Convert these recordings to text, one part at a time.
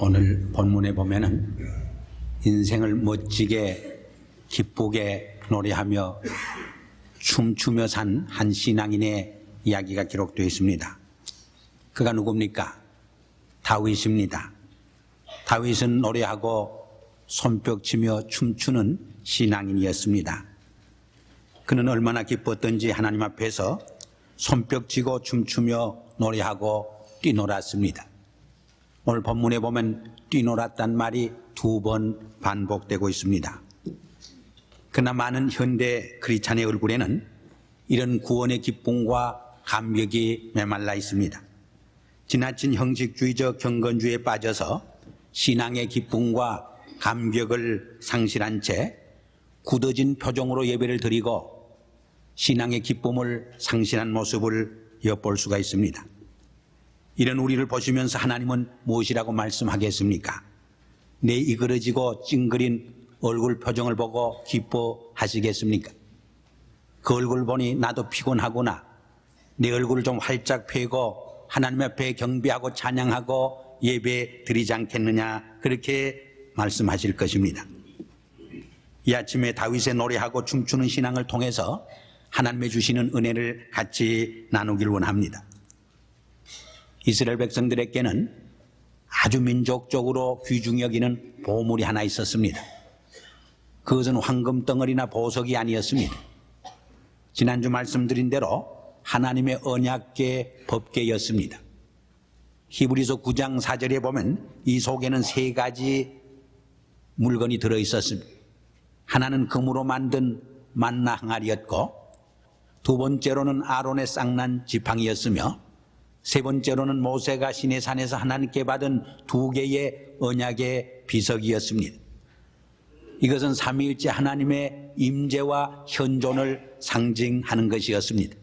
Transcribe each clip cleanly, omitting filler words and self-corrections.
오늘 본문에 보면은 인생을 멋지게 기쁘게 노래하며 춤추며 산 한 신앙인의 이야기가 기록되어 있습니다. 그가 누굽니까? 다윗입니다. 다윗은 노래하고 손뼉치며 춤추는 신앙인이었습니다. 그는 얼마나 기뻤던지 하나님 앞에서 손뼉치고 춤추며 노래하고 뛰놀았습니다. 오늘 본문에 보면 뛰놀았단 말이 2번 반복되고 있습니다. 그러나 많은 현대 크리스찬의 얼굴에는 이런 구원의 기쁨과 감격이 메말라 있습니다. 지나친 형식주의적 경건주의에 빠져서 신앙의 기쁨과 감격을 상실한 채 굳어진 표정으로 예배를 드리고 신앙의 기쁨을 상실한 모습을 엿볼 수가 있습니다. 이런 우리를 보시면서 하나님은 무엇이라고 말씀하겠습니까? 내 이그러지고 찡그린 얼굴 표정을 보고 기뻐하시겠습니까? 그 얼굴 보니 나도 피곤하구나. 내 얼굴을 좀 활짝 펴고 하나님 앞에 경배하고 찬양하고 예배 드리지 않겠느냐, 그렇게 말씀하실 것입니다. 이 아침에 다윗의 노래하고 춤추는 신앙을 통해서 하나님의 주시는 은혜를 같이 나누길 원합니다. 이스라엘 백성들에게는 아주 민족적으로 귀중히 여기는 보물이 하나 있었습니다. 그것은 황금덩어리나 보석이 아니었습니다. 지난주 말씀드린 대로 하나님의 언약궤 법궤였습니다. 히브리서 9장 4절에 보면 이 속에는 3가지 물건이 들어있었습니다. 하나는 금으로 만든 만나 항아리였고, 2번째로는 아론의 쌍난 지팡이였으며, 3번째로는 모세가 시내산에서 하나님께 받은 2개의 언약의 비석이었습니다. 이것은 삼위일체 하나님의 임재와 현존을 상징하는 것이었습니다.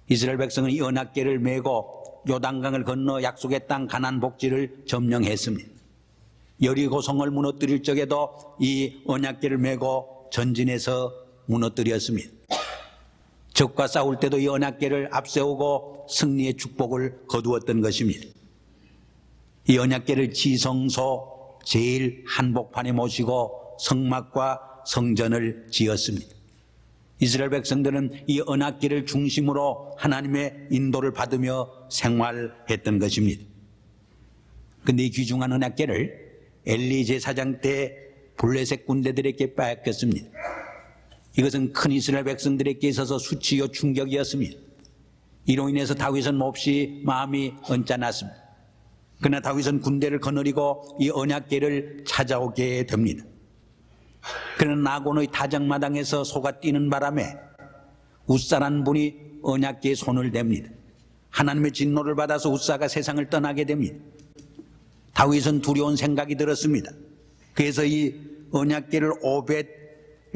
이스라엘 백성은 이 언약궤를 메고 요단강을 건너 약속의 땅 가나안 복지를 점령했습니다. 여리고 성을 무너뜨릴 적에도 이 언약궤를 메고 전진해서 무너뜨렸습니다. 적과 싸울 때도 이 언약궤를 앞세우고 승리의 축복을 거두었던 것입니다. 이 언약궤를 지성소 제일 한복판에 모시고 성막과 성전을 지었습니다. 이스라엘 백성들은 이 언약궤를 중심으로 하나님의 인도를 받으며 생활했던 것입니다. 그런데 이 귀중한 언약궤를 엘리 제사장 때 블레셋 군대들에게 빼앗겼습니다. 이것은 큰 이스라엘 백성들에게 있어서 수치요 충격이었습니다. 이로 인해서 다윗은 몹시 마음이 언짢았습니다. 그러나 다윗은 군대를 거느리고 이 언약궤를 찾아오게 됩니다. 그러나 나곤의 타작마당에서 소가 뛰는 바람에 웃사라는 분이 언약궤에 손을 댑니다. 하나님의 진노를 받아서 웃사가 세상을 떠나게 됩니다. 다윗은 두려운 생각이 들었습니다. 그래서 이 언약궤를 오벳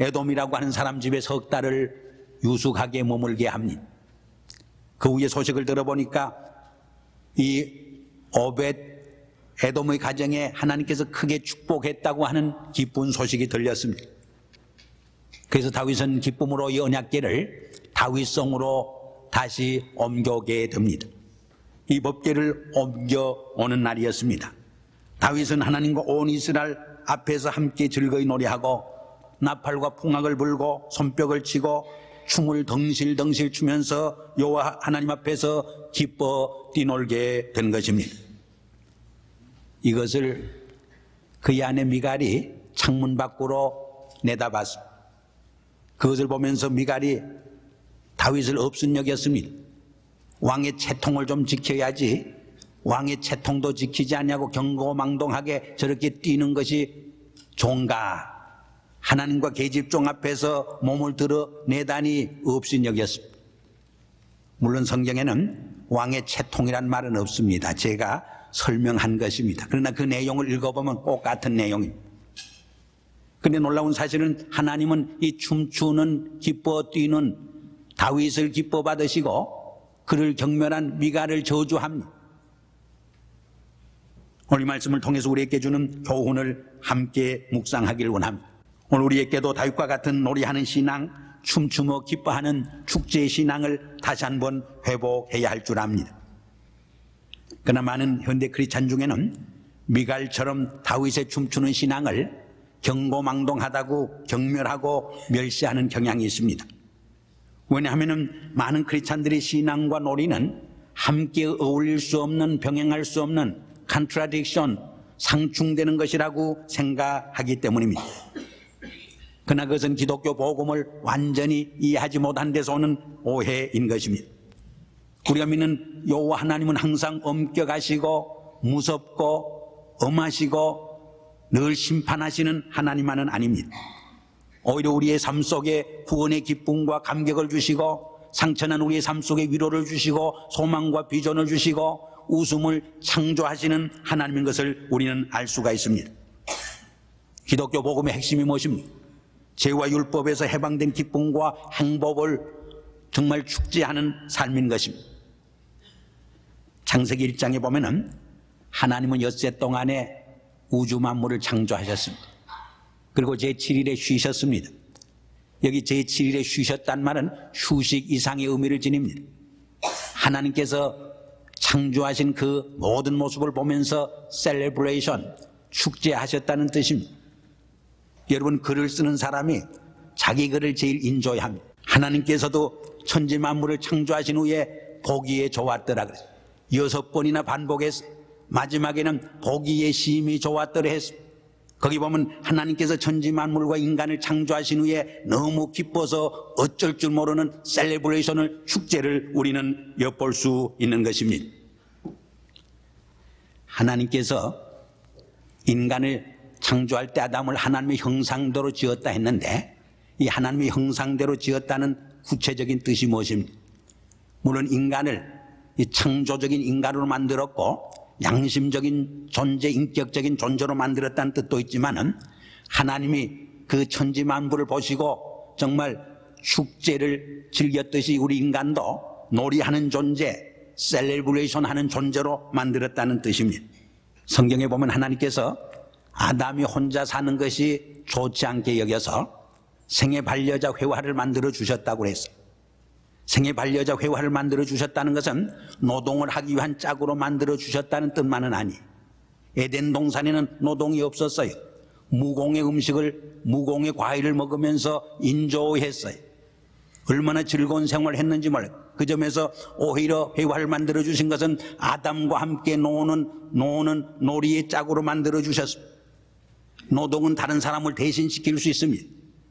에돔이라고 하는 사람 집에 석 달을 유숙하게 머물게 합니다. 그 후에 소식을 들어보니까 이 오벳 에돔의 가정에 하나님께서 크게 축복했다고 하는 기쁜 소식이 들렸습니다. 그래서 다윗은 기쁨으로 이 언약궤를 다윗성으로 다시 옮겨오게 됩니다. 이 법궤를 옮겨오는 날이었습니다. 다윗은 하나님과 온 이스라엘 앞에서 함께 즐거이 노래하고 나팔과 풍악을 불고 손뼉을 치고 춤을 덩실덩실 추면서 여호와 하나님 앞에서 기뻐 뛰놀게 된 것입니다. 이것을 그의 아내 미갈이 창문 밖으로 내다봤습니다. 그것을 보면서 미갈이 다윗을 업순여겼습니다. 왕의 채통을 좀 지켜야지 왕의 채통도 지키지 않냐고 경고망동하게 저렇게 뛰는 것이 좋은가? 하나님과 계집종 앞에서 몸을 드러내다니 업신여겼습니다. 물론 성경에는 왕의 채통이란 말은 없습니다. 제가 설명한 것입니다. 그러나 그 내용을 읽어보면 꼭 같은 내용입니다. 그런데 놀라운 사실은 하나님은 이 춤추는 기뻐 뛰는 다윗을 기뻐 받으시고 그를 경멸한 미갈을 저주합니다. 오늘 이 말씀을 통해서 우리에게 주는 교훈을 함께 묵상하기를 원합니다. 오늘 우리에게도 다윗과 같은 노래하는 신앙, 춤추며 기뻐하는 축제의 신앙을 다시 한번 회복해야 할 줄 압니다. 그러나 많은 현대 크리스찬 중에는 미갈처럼 다윗의 춤추는 신앙을 경고망동하다고 경멸하고 멸시하는 경향이 있습니다. 왜냐하면 많은 크리스찬들의 신앙과 놀이는 함께 어울릴 수 없는, 병행할 수 없는 contradiction, 상충되는 것이라고 생각하기 때문입니다. 그러나 그것은 기독교 복음을 완전히 이해하지 못한 데서 오는 오해인 것입니다. 우리가 믿는 여호와 하나님은 항상 엄격하시고 무섭고 엄하시고 늘 심판하시는 하나님만은 아닙니다. 오히려 우리의 삶 속에 구원의 기쁨과 감격을 주시고 상처난 우리의 삶 속에 위로를 주시고 소망과 비전을 주시고 웃음을 창조하시는 하나님인 것을 우리는 알 수가 있습니다. 기독교 복음의 핵심이 무엇입니까? 죄와 율법에서 해방된 기쁨과 행복을 정말 축제하는 삶인 것입니다. 창세기 1장에 보면은 하나님은 엿새 동안에 우주 만물을 창조하셨습니다. 그리고 제7일에 쉬셨습니다. 여기 제7일에 쉬셨단 말은 휴식 이상의 의미를 지닙니다. 하나님께서 창조하신 그 모든 모습을 보면서 셀레브레이션, 축제하셨다는 뜻입니다. 여러분, 글을 쓰는 사람이 자기 글을 제일 인조해합니다. 하나님께서도 천지 만물을 창조하신 후에 보기에 좋았더라 그랬어요. 6번이나 반복해서 마지막에는 보기에 심히 좋았더라 했습니다. 거기 보면 하나님께서 천지 만물과 인간을 창조하신 후에 너무 기뻐서 어쩔 줄 모르는 셀레브레이션을, 축제를 우리는 엿볼 수 있는 것입니다. 하나님께서 인간을 창조할 때 아담을 하나님의 형상대로 지었다 했는데 이 하나님의 형상대로 지었다는 구체적인 뜻이 무엇입니까? 물론 인간을 이 창조적인 인간으로 만들었고 양심적인 존재, 인격적인 존재로 만들었다는 뜻도 있지만은 하나님이 그 천지 만물을 보시고 정말 축제를 즐겼듯이 우리 인간도 놀이하는 존재, 셀레브레이션 하는 존재로 만들었다는 뜻입니다. 성경에 보면 하나님께서 아담이 혼자 사는 것이 좋지 않게 여겨서 생애 반려자 회화를 만들어 주셨다고 그랬어요. 생애 반려자 회화를 만들어 주셨다는 것은 노동을 하기 위한 짝으로 만들어 주셨다는 뜻만은 아니에요. 에덴 동산에는 노동이 없었어요. 무공의 음식을, 무공의 과일을 먹으면서 인조했어요. 얼마나 즐거운 생활을 했는지 몰라요. 그 점에서 오히려 회화를 만들어 주신 것은 아담과 함께 노는 놀이의 짝으로 만들어 주셨습니다. 노동은 다른 사람을 대신시킬 수 있습니다.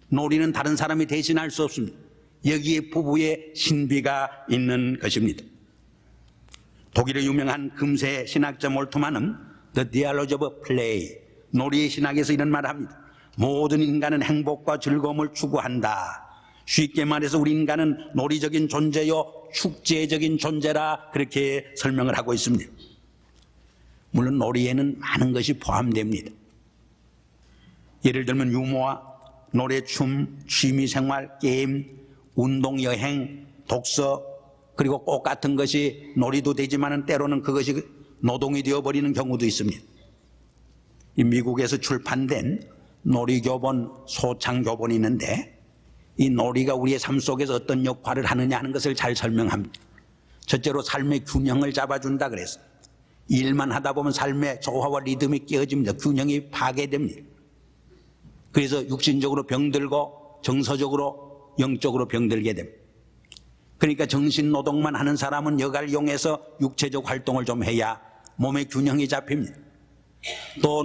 놀이는 다른 사람이 대신할 수 없습니다. 여기에 부부의 신비가 있는 것입니다. 독일의 유명한 금세 신학자 몰트만은 The Dialogue of Play, 놀이의 신학에서 이런 말을 합니다. 모든 인간은 행복과 즐거움을 추구한다. 쉽게 말해서 우리 인간은 놀이적인 존재요 축제적인 존재라 그렇게 설명을 하고 있습니다. 물론 놀이에는 많은 것이 포함됩니다. 예를 들면 유머와 노래, 춤, 취미생활, 게임, 운동, 여행, 독서, 그리고 꽃 같은 것이 놀이도 되지만 때로는 그것이 노동이 되어버리는 경우도 있습니다. 이 미국에서 출판된 놀이교본, 소창교본이 있는데 이 놀이가 우리의 삶 속에서 어떤 역할을 하느냐 하는 것을 잘 설명합니다. 첫째로 삶의 균형을 잡아준다 그랬어요. 일만 하다 보면 삶의 조화와 리듬이 깨어집니다. 균형이 파괴됩니다. 그래서 육신적으로 병들고 정서적으로 영적으로 병들게 됩니다. 그러니까 정신노동만 하는 사람은 여가를 이용해서 육체적 활동을 좀 해야 몸의 균형이 잡힙니다. 또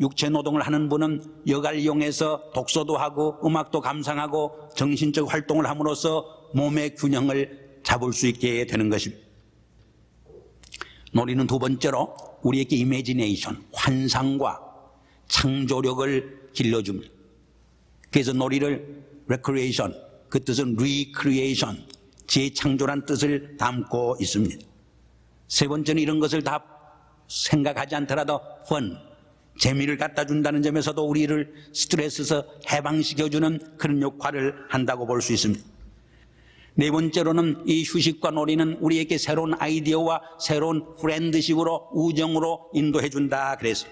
육체 노동을 하는 분은 여가를 이용해서 독서도 하고 음악도 감상하고 정신적 활동을 함으로써 몸의 균형을 잡을 수 있게 되는 것입니다. 놀이는 두 번째로 우리에게 이미지네이션, 환상과 창조력을 길러줍니다. 그래서 놀이를 recreation, 그 뜻은 recreation, 재창조란 뜻을 담고 있습니다. 세 번째는 이런 것을 다 생각하지 않더라도 fun, 재미를 갖다 준다는 점에서도 우리를 스트레스에서 해방시켜주는 그런 역할을 한다고 볼 수 있습니다. 네 번째로는 이 휴식과 놀이는 우리에게 새로운 아이디어와 새로운 프렌드십으로, 우정으로 인도해 준다 그래서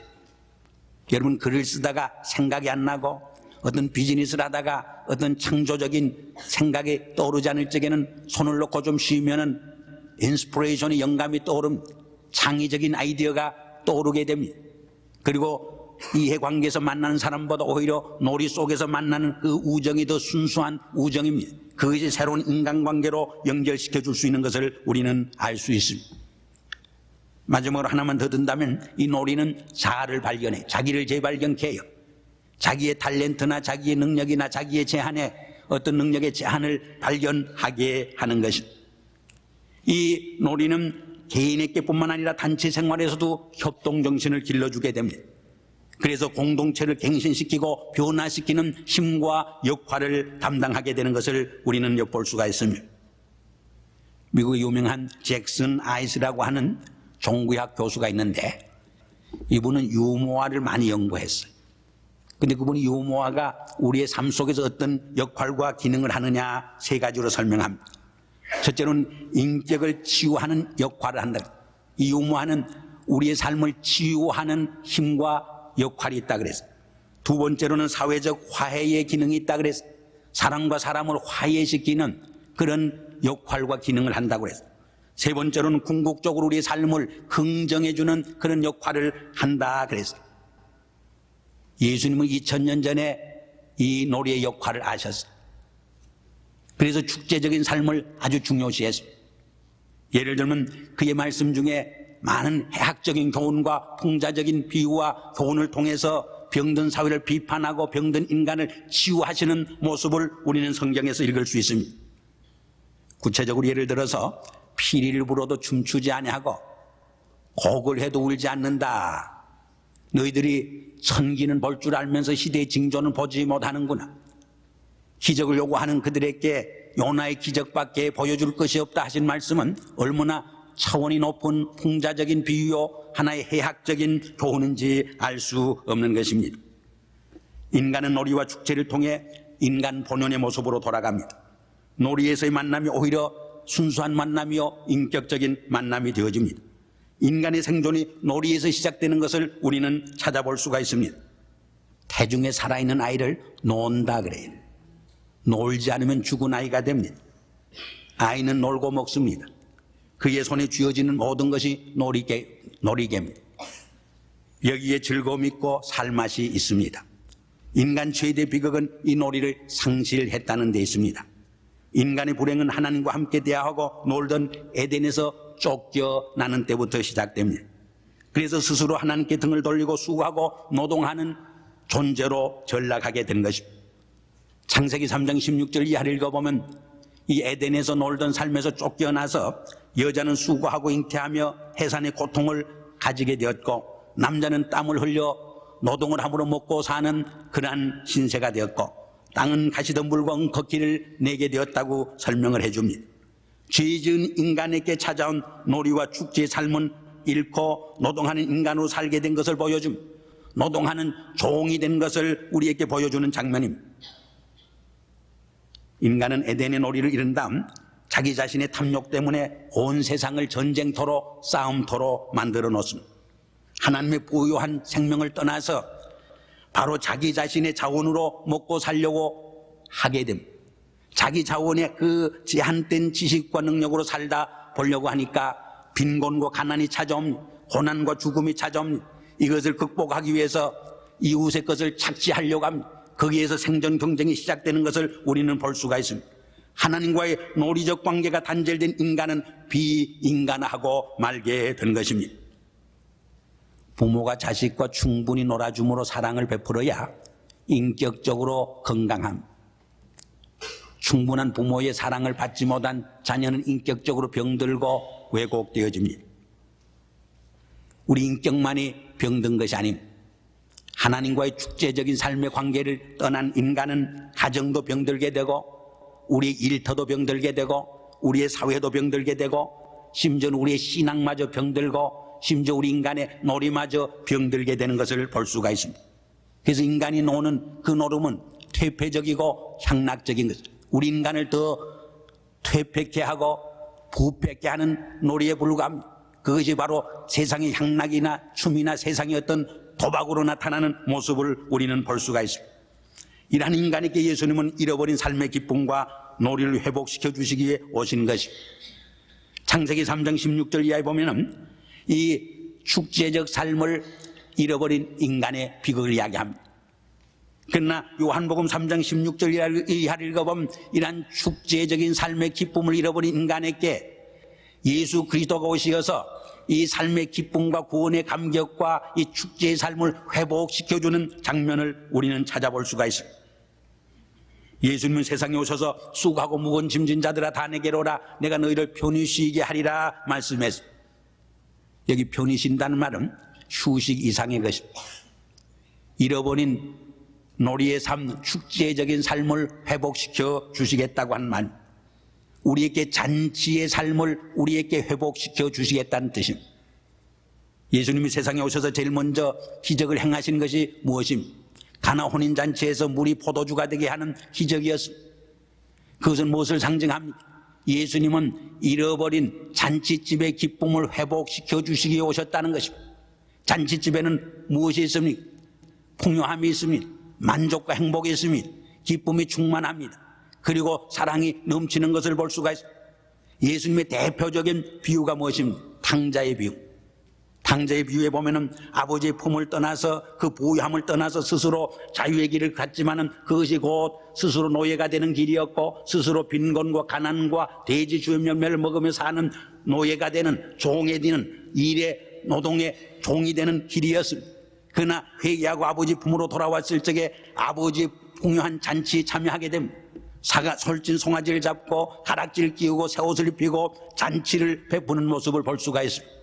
여러분 글을 쓰다가 생각이 안 나고 어떤 비즈니스를 하다가 어떤 창조적인 생각이 떠오르지 않을 적에는 손을 놓고 좀 쉬면은 인스피레이션이, 영감이 떠오릅니다. 창의적인 아이디어가 떠오르게 됩니다. 그리고 이해관계에서 만나는 사람보다 오히려 놀이 속에서 만나는 그 우정이 더 순수한 우정입니다. 그것이 새로운 인간관계로 연결시켜 줄 수 있는 것을 우리는 알 수 있습니다. 마지막으로 하나만 더 든다면 이 놀이는 자아를 발견해, 자기를 재발견케 해요. 자기의 탤런트나 자기의 능력이나 자기의 제한에 어떤 능력의 제한을 발견하게 하는 것입니다. 이 놀이는 개인에게뿐만 아니라 단체 생활에서도 협동정신을 길러주게 됩니다. 그래서 공동체를 갱신시키고 변화시키는 힘과 역할을 담당하게 되는 것을 우리는 엿볼 수가 있습니다. 미국의 유명한 잭슨 아이스라고 하는 종구학 교수가 있는데 이분은 유머화를 많이 연구했어요. 근데 그분이 유머화가 우리의 삶 속에서 어떤 역할과 기능을 하느냐 세 가지로 설명합니다. 첫째로는 인격을 치유하는 역할을 한다. 이 유머화는 우리의 삶을 치유하는 힘과 역할이 있다 그랬어요. 두 번째로는 사회적 화해의 기능이 있다 그랬어요. 사람과 사람을 화해시키는 그런 역할과 기능을 한다고 그랬어요. 세 번째로는 궁극적으로 우리의 삶을 긍정해주는 그런 역할을 한다 그랬어요. 예수님은 2000년 전에 이 놀이의 역할을 아셨어요. 그래서 축제적인 삶을 아주 중요시했습니다. 예를 들면 그의 말씀 중에 많은 해학적인 교훈과 풍자적인 비유와 교훈을 통해서 병든 사회를 비판하고 병든 인간을 치유하시는 모습을 우리는 성경에서 읽을 수 있습니다. 구체적으로 예를 들어서 피리를 불어도 춤추지 아니하고 곡을 해도 울지 않는다. 너희들이 천기는 볼 줄 알면서 시대의 징조는 보지 못하는구나. 기적을 요구하는 그들에게 요나의 기적밖에 보여줄 것이 없다 하신 말씀은 얼마나 차원이 높은 풍자적인 비유요 하나의 해학적인 교훈인지 알 수 없는 것입니다. 인간은 놀이와 축제를 통해 인간 본연의 모습으로 돌아갑니다. 놀이에서의 만남이 오히려 순수한 만남이요 인격적인 만남이 되어집니다. 인간의 생존이 놀이에서 시작되는 것을 우리는 찾아볼 수가 있습니다. 태중에 살아있는 아이를 논다 그래요. 놀지 않으면 죽은 아이가 됩니다. 아이는 놀고 먹습니다. 그의 손에 쥐어지는 모든 것이 놀이개입니다. 여기에 즐거움이 있고 살맛이 있습니다. 인간 최대 비극은 이 놀이를 상실했다는 데 있습니다. 인간의 불행은 하나님과 함께 대화하고 놀던 에덴에서 쫓겨나는 때부터 시작됩니다. 그래서 스스로 하나님께 등을 돌리고 수고하고 노동하는 존재로 전락하게 된 것입니다. 창세기 3장 16절 이하를 읽어보면 이 에덴에서 놀던 삶에서 쫓겨나서 여자는 수고하고 잉태하며 해산의 고통을 가지게 되었고 남자는 땀을 흘려 노동을 함으로 먹고 사는 그러한 신세가 되었고 땅은 가시덤불과 엉커기를 내게 되었다고 설명을 해줍니다. 죄 지은 인간에게 찾아온 놀이와 축제의 삶은 잃고 노동하는 인간으로 살게 된 것을 보여줍니다. 노동하는 종이 된 것을 우리에게 보여주는 장면입니다. 인간은 에덴의 놀이를 잃은 다음 자기 자신의 탐욕 때문에 온 세상을 전쟁터로 싸움터로 만들어 놓습니다. 하나님의 부유한 생명을 떠나서 바로 자기 자신의 자원으로 먹고 살려고 하게 됩니다. 자기 자원의 그 제한된 지식과 능력으로 살다 보려고 하니까 빈곤과 가난이 찾아옵니다. 고난과 죽음이 찾아옵니다. 이것을 극복하기 위해서 이웃의 것을 착취하려고 합니다. 거기에서 생존 경쟁이 시작되는 것을 우리는 볼 수가 있습니다. 하나님과의 놀이적 관계가 단절된 인간은 비인간화하고 말게 된 것입니다. 부모가 자식과 충분히 놀아줌으로 사랑을 베풀어야 인격적으로 건강함. 충분한 부모의 사랑을 받지 못한 자녀는 인격적으로 병들고 왜곡되어집니다. 우리 인격만이 병든 것이 아닙니다. 하나님과의 축제적인 삶의 관계를 떠난 인간은 가정도 병들게 되고 우리의 일터도 병들게 되고 우리의 사회도 병들게 되고 심지어는 우리의 신앙마저 병들고 심지어 우리 인간의 놀이마저 병들게 되는 것을 볼 수가 있습니다. 그래서 인간이 노는 그 노름은 퇴폐적이고 향락적인 것입니다. 우리 인간을 더 퇴폐케 하고 부패케 하는 놀이에 불과합니다. 그것이 바로 세상의 향락이나 춤이나 세상의 어떤 도박으로 나타나는 모습을 우리는 볼 수가 있습니다. 이러한 인간에게 예수님은 잃어버린 삶의 기쁨과 놀이를 회복시켜 주시기 위해 오신 것입니다. 창세기 3장 16절 이하에 보면은 이 축제적 삶을 잃어버린 인간의 비극을 이야기합니다. 그러나 요한복음 3장 16절 이하를 읽어보면 이러한 축제적인 삶의 기쁨을 잃어버린 인간에게 예수 그리스도가 오시어서 이 삶의 기쁨과 구원의 감격과 이 축제의 삶을 회복시켜주는 장면을 우리는 찾아볼 수가 있습니다. 예수님은 세상에 오셔서 수고하고 무거운 짐진 자들아 다 내게로 오라 내가 너희를 편히 쉬게 하리라 말씀했습니다. 여기 편히 쉰다는 말은 휴식 이상의 것입니다. 잃어버린 놀이의 삶, 축제적인 삶을 회복시켜 주시겠다고 하는 말, 우리에게 잔치의 삶을 우리에게 회복시켜 주시겠다는 뜻입니다. 예수님이 세상에 오셔서 제일 먼저 기적을 행하신 것이 무엇입니까? 가나 혼인잔치에서 물이 포도주가 되게 하는 기적이었습니다. 그것은 무엇을 상징합니까? 예수님은 잃어버린 잔치집의 기쁨을 회복시켜 주시기 위해 오셨다는 것입니다. 잔치집에는 무엇이 있습니까? 풍요함이 있습니다. 만족과 행복이 있습니다. 기쁨이 충만합니다. 그리고 사랑이 넘치는 것을 볼 수가 있습니다. 예수님의 대표적인 비유가 무엇입니까? 탕자의 비유. 탕자의 비유에 보면은 아버지의 품을 떠나서 그 부유함을 떠나서 스스로 자유의 길을 갔지만은 그것이 곧 스스로 노예가 되는 길이었고 스스로 빈곤과 가난과 돼지 주염 열매를 먹으며 사는 노예가 되는 종이 되는 일의 노동의 종이 되는 길이었습니다. 그러나 회개하고 아버지 품으로 돌아왔을 적에 아버지의 풍요한 잔치에 참여하게 됩니다. 솔진 송아지를 잡고 가락지를 끼우고 새 옷을 입히고 잔치를 베푸는 모습을 볼 수가 있습니다.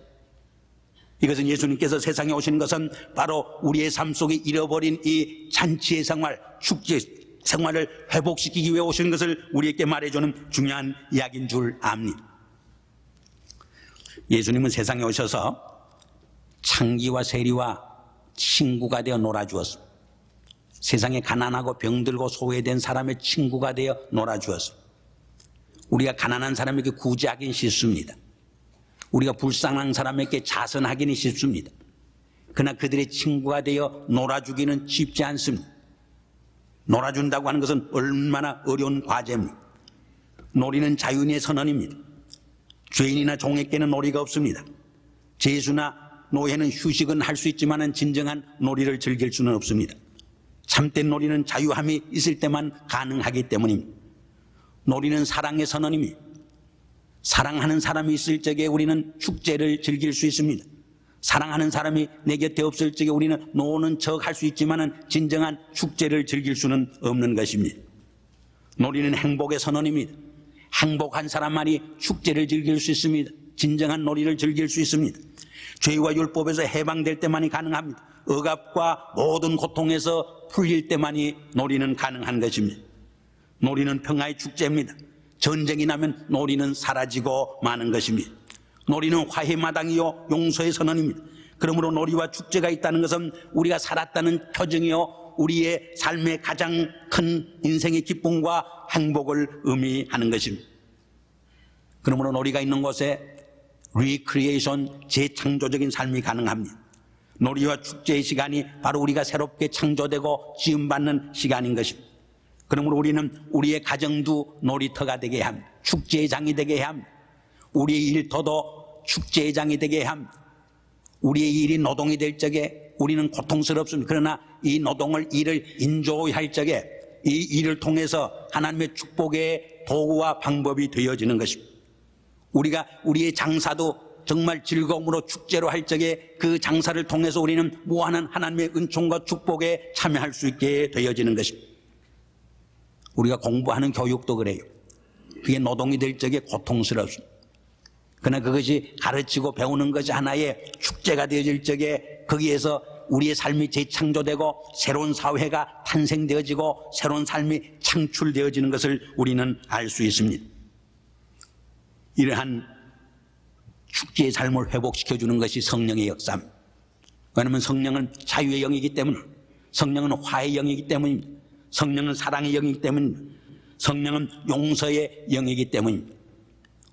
이것은 예수님께서 세상에 오신 것은 바로 우리의 삶 속에 잃어버린 이 잔치의 생활, 축제 생활을 회복시키기 위해 오신 것을 우리에게 말해주는 중요한 이야기인 줄 압니다. 예수님은 세상에 오셔서 창기와 세리와 친구가 되어 놀아주었습니다. 세상에 가난하고 병들고 소외된 사람의 친구가 되어 놀아주었습니다. 우리가 가난한 사람에게 구제하기는 쉽습니다. 우리가 불쌍한 사람에게 자선하기는 쉽습니다. 그러나 그들의 친구가 되어 놀아주기는 쉽지 않습니다. 놀아준다고 하는 것은 얼마나 어려운 과제입니다. 놀이는 자유인의 선언입니다. 죄인이나 종에게는 놀이가 없습니다. 죄수나 노예는 휴식은 할 수 있지만 진정한 놀이를 즐길 수는 없습니다. 참된 놀이는 자유함이 있을 때만 가능하기 때문입니다. 놀이는 사랑의 선언입니다. 사랑하는 사람이 있을 적에 우리는 축제를 즐길 수 있습니다. 사랑하는 사람이 내 곁에 없을 적에 우리는 노는 척 할 수 있지만 진정한 축제를 즐길 수는 없는 것입니다. 놀이는 행복의 선언입니다. 행복한 사람만이 축제를 즐길 수 있습니다. 진정한 놀이를 즐길 수 있습니다. 죄와 율법에서 해방될 때만이 가능합니다. 억압과 모든 고통에서 풀릴 때만이 놀이는 가능한 것입니다. 놀이는 평화의 축제입니다. 전쟁이 나면 놀이는 사라지고 마는 것입니다. 놀이는 화해의 마당이요 용서의 선언입니다. 그러므로 놀이와 축제가 있다는 것은 우리가 살았다는 표징이요 우리의 삶의 가장 큰 인생의 기쁨과 행복을 의미하는 것입니다. 그러므로 놀이가 있는 곳에 리크리에이션, 재창조적인 삶이 가능합니다. 놀이와 축제의 시간이 바로 우리가 새롭게 창조되고 지음받는 시간인 것입니다. 그러므로 우리는 우리의 가정도 놀이터가 되게 합니다. 축제의 장이 되게 합니다. 우리의 일터도 축제의 장이 되게 합니다. 우리의 일이 노동이 될 적에 우리는 고통스럽습니다. 그러나 이 노동을 일을 인조할 적에 이 일을 통해서 하나님의 축복의 도구와 방법이 되어지는 것입니다. 우리가 우리의 장사도 정말 즐거움으로 축제로 할 적에 그 장사를 통해서 우리는 무한한 하나님의 은총과 축복에 참여할 수 있게 되어지는 것입니다. 우리가 공부하는 교육도 그래요. 그게 노동이 될 적에 고통스럽습니다. 그러나 그것이 가르치고 배우는 것이 하나의 축제가 되어질 적에 거기에서 우리의 삶이 재창조되고 새로운 사회가 탄생되어지고 새로운 삶이 창출되어지는 것을 우리는 알 수 있습니다. 이러한 축제의 삶을 회복시켜주는 것이 성령의 역사입니다. 왜냐하면 성령은 자유의 영이기 때문에, 성령은 화해의 영이기 때문입니다. 성령은 사랑의 영이기 때문입니다. 성령은 용서의 영이기 때문입니다.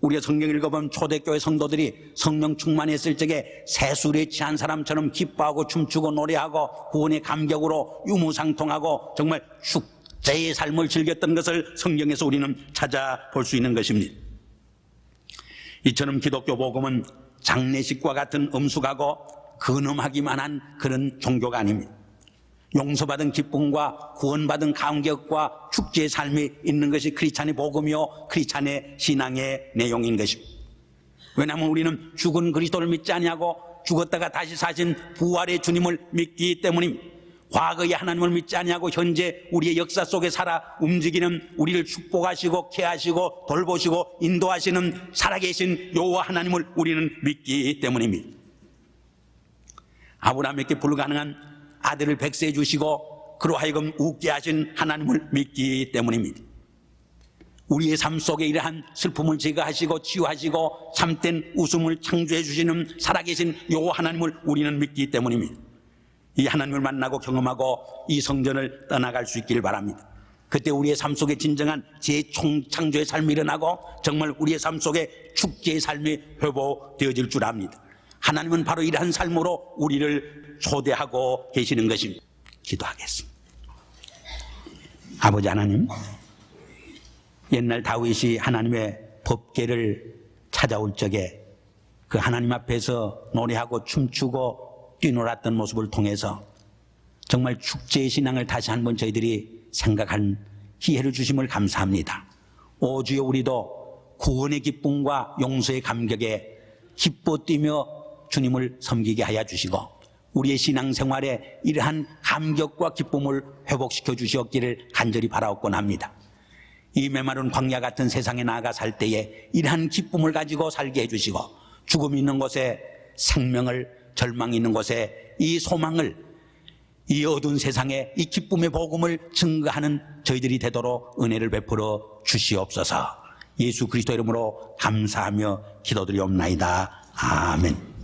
우리가 성경을 읽어보면 초대교회 성도들이 성령 충만했을 적에 새술에 취한 사람처럼 기뻐하고 춤추고 노래하고 구원의 감격으로 유무상통하고 정말 축제의 삶을 즐겼던 것을 성경에서 우리는 찾아볼 수 있는 것입니다. 이처럼 기독교 복음은 장례식과 같은 엄숙하고 근엄하기만 한 그런 종교가 아닙니다. 용서받은 기쁨과 구원받은 감격과 축제의 삶이 있는 것이 크리스찬의 복음이요 크리스찬의 신앙의 내용인 것입니다. 왜냐하면 우리는 죽은 그리스도를 믿지 아니하고 죽었다가 다시 사신 부활의 주님을 믿기 때문입니다. 과거의 하나님을 믿지 아니하고 현재 우리의 역사 속에 살아 움직이는 우리를 축복하시고 케하시고 돌보시고 인도하시는 살아계신 여호와 하나님을 우리는 믿기 때문입니다. 아브라함에게 불가능한 아들을 백세해 주시고 그로 하여금 웃게 하신 하나님을 믿기 때문입니다. 우리의 삶 속에 이러한 슬픔을 제거하시고 치유하시고 참된 웃음을 창조해 주시는 살아계신 여호와 하나님을 우리는 믿기 때문입니다. 이 하나님을 만나고 경험하고 이 성전을 떠나갈 수 있기를 바랍니다. 그때 우리의 삶 속에 진정한 재창조의 삶이 일어나고 정말 우리의 삶 속에 축제의 삶이 회복되어질 줄 압니다. 하나님은 바로 이러한 삶으로 우리를 초대하고 계시는 것입니다. 기도하겠습니다. 아버지 하나님, 옛날 다윗이 하나님의 법궤를 찾아올 적에 그 하나님 앞에서 노래하고 춤추고 뛰놀았던 모습을 통해서 정말 축제의 신앙을 다시 한번 저희들이 생각한 기회를 주심을 감사합니다. 오 주여, 우리도 구원의 기쁨과 용서의 감격에 기뻐 뛰며 주님을 섬기게 하여 주시고 우리의 신앙생활에 이러한 감격과 기쁨을 회복시켜 주시옵기를 간절히 바라옵곤 합니다. 이 메마른 광야 같은 세상에 나아가 살 때에 이러한 기쁨을 가지고 살게 해주시고 죽음이 있는 곳에 생명을, 절망이 있는 곳에 이 소망을, 이 어두운 세상에 이 기쁨의 복음을 증거하는 저희들이 되도록 은혜를 베풀어 주시옵소서. 예수 그리스도 이름으로 감사하며 기도드리옵나이다. 아멘.